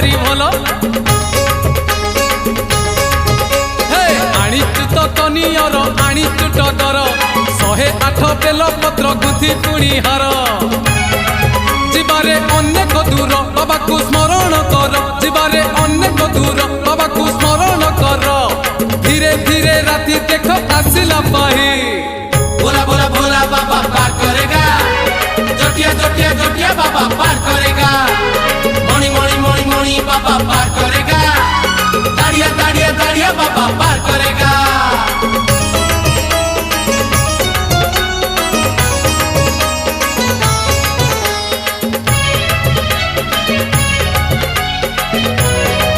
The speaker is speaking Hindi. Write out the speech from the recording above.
भारी भलो आनीचु तो कनियर आनीचु टगर 108 बेल पत्र गुथि पुणी हार जीवारे अनेक दूर बाबा को स्मरण कर जीवारे अनेक दूर बाबा को स्मरण कर धीरे धीरे राति देख आसिला पाही बोला बोला बोला बाबा पार करेगा जटिया जटिया जटिया बाबा पार करेगा मणि मणि मणि मणि बाबा